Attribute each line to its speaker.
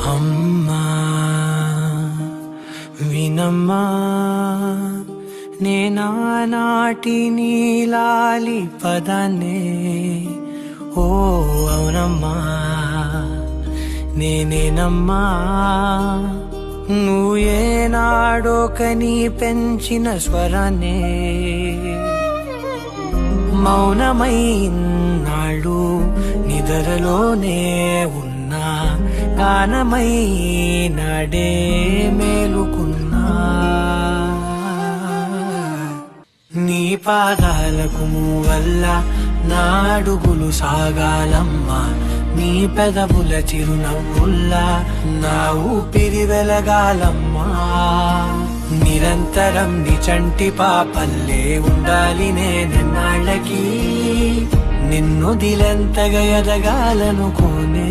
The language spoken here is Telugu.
Speaker 1: అమ్మా వినమ్మా నేనానాటి నీలాలి పదాన్నే ఓ అవునమ్మా నేనేనమ్మా నువ్వు ఏనాడో కని పెంచిన స్వరాన్నే మౌనమైనాడు నిద్రలోనే ఉన్నా గానమై నాడే మేలుకున్నా నీ పాదాలకు వల్ల నా అడుగులు సాగాలమ్మా నీ పెదవుల చిరునవ్వుల్లా నా ఊపిరి వెలగాలమ్మా నిరంతరం నీ చంటి పాపల్లే ఉండాలి నేనెన్నాళ్ళకి నిన్ను దిలెంతగా ఎదగాలనుకోనే